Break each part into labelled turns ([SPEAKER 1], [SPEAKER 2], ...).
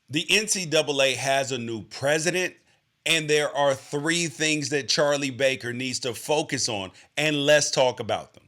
[SPEAKER 1] The NCAA has a new president, and there are three things that Charlie Baker needs to focus on, and let's talk about them.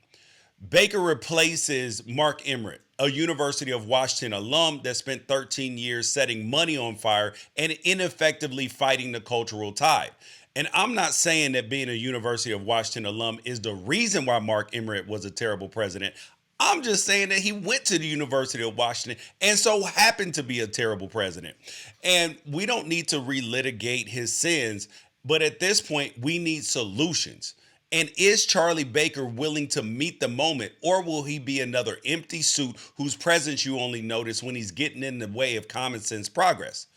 [SPEAKER 1] Baker replaces Mark Emmert, a University of Washington alum that spent 13 years setting money on fire and ineffectively fighting the cultural tide. And I'm not saying that being a University of Washington alum is the reason why Mark Emmert was a terrible president. I'm just saying that he went to the University of Washington and so happened to be a terrible president. And we don't need to relitigate his sins, but at this point, we need solutions. And is Charlie Baker willing to meet the moment, or will he be another empty suit whose presence you only notice when he's getting in the way of common sense progress?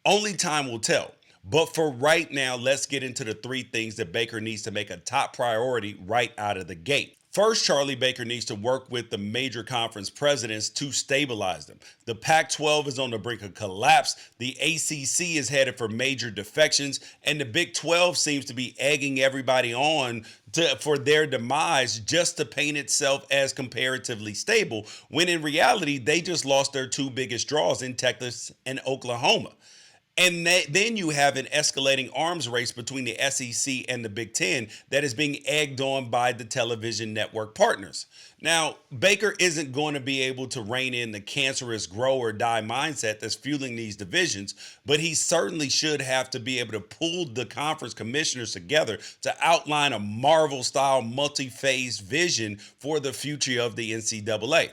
[SPEAKER 1] Only time will tell. But for right now, let's get into the three things that Baker needs to make a top priority right out of the gate. First, Charlie Baker needs to work with the major conference presidents to stabilize them. The Pac-12 is on the brink of collapse, the ACC is headed for major defections, and the Big 12 seems to be egging everybody on for their demise just to paint itself as comparatively stable, when in reality, they just lost their two biggest draws in Texas and Oklahoma. And then you have an escalating arms race between the SEC and the Big Ten that is being egged on by the television network partners. Now, Baker isn't going to be able to rein in the cancerous grow or die mindset that's fueling these divisions, but he certainly should have to be able to pull the conference commissioners together to outline a Marvel-style multi-phase vision for the future of the NCAA.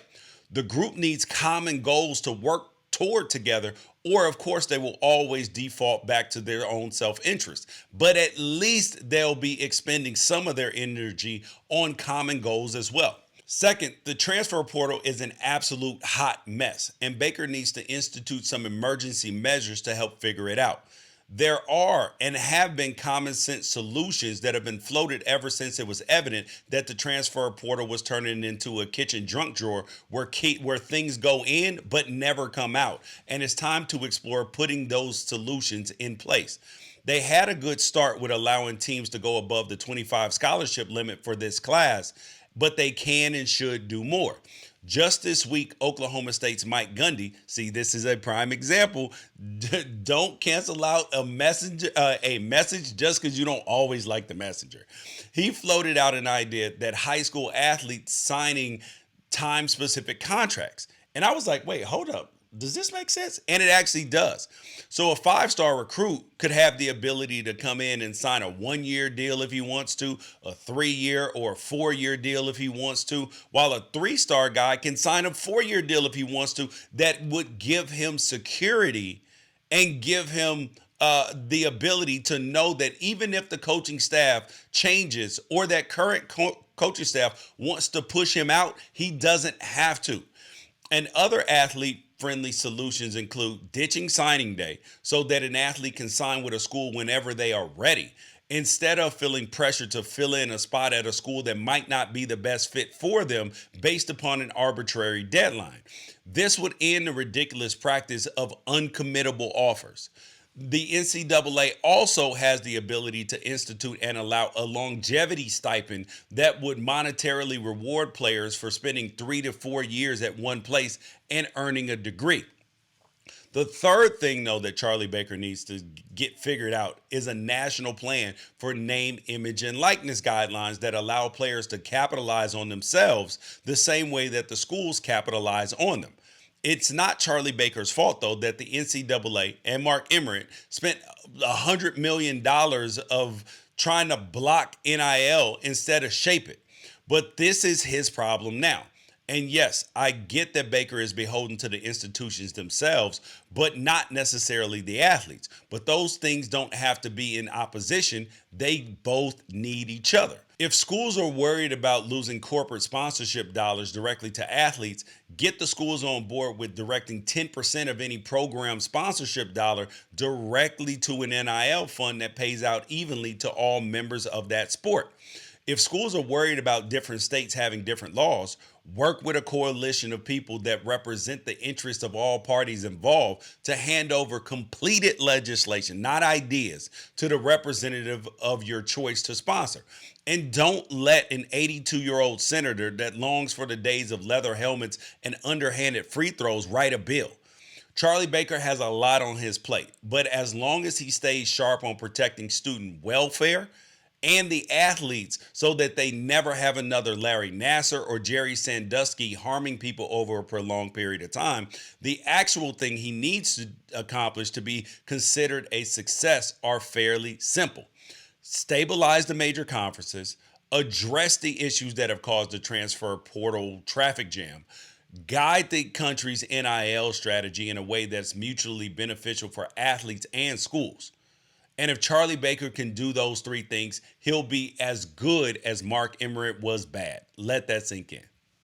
[SPEAKER 1] The group needs common goals to work toward together, or of course they will always default back to their own self-interest. But at least they'll be expending some of their energy on common goals as well. Second, the transfer portal is an absolute hot mess, and Baker needs to institute some emergency measures to help figure it out. There are and have been common sense solutions that have been floated ever since it was evident that the transfer portal was turning into a kitchen junk drawer where things go in but never come out. And it's time to explore putting those solutions in place. They had a good start with allowing teams to go above the 25 scholarship limit for this class, but they can and should do more. Just this week, Oklahoma State's Mike Gundy, see, this is a prime example. Don't cancel out a message just because you don't always like the messenger. He floated out an idea that high school athletes signing time-specific contracts. And I was like, wait, hold up. Does this make sense? And it actually does. So a five-star recruit could have the ability to come in and sign a 1-year deal if he wants to, a 3-year or a 4-year deal if he wants to, while a 3-star guy can sign a 4-year deal if he wants to, that would give him security and give him the ability to know that even if the coaching staff changes or that current coaching staff wants to push him out, he doesn't have to. And other athlete-friendly solutions include ditching signing day so that an athlete can sign with a school whenever they are ready, instead of feeling pressure to fill in a spot at a school that might not be the best fit for them based upon an arbitrary deadline. This would end the ridiculous practice of uncommittable offers. The NCAA also has the ability to institute and allow a longevity stipend that would monetarily reward players for spending 3 to 4 years at one place and earning a degree. The third thing, though, that Charlie Baker needs to get figured out is a national plan for name, image, and likeness guidelines that allow players to capitalize on themselves the same way that the schools capitalize on them. It's not Charlie Baker's fault, though, that the NCAA and Mark Emmert spent $100 million of trying to block NIL instead of shape it. But this is his problem now. And yes, I get that Baker is beholden to the institutions themselves, but not necessarily the athletes. But those things don't have to be in opposition. They both need each other. If schools are worried about losing corporate sponsorship dollars directly to athletes, get the schools on board with directing 10% of any program sponsorship dollar directly to an NIL fund that pays out evenly to all members of that sport. If schools are worried about different states having different laws, work with a coalition of people that represent the interests of all parties involved to hand over completed legislation, not ideas, to the representative of your choice to sponsor. And don't let an 82-year-old senator that longs for the days of leather helmets and underhanded free throws write a bill. Charlie Baker has a lot on his plate, but as long as he stays sharp on protecting student welfare and the athletes so that they never have another Larry Nassar or Jerry Sandusky harming people over a prolonged period of time, the actual thing he needs to accomplish to be considered a success are fairly simple. Stabilize the major conferences, address the issues that have caused the transfer portal traffic jam, guide the country's NIL strategy in a way that's mutually beneficial for athletes and schools. And if Charlie Baker can do those three things, he'll be as good as Mark Emmert was bad. Let that sink in.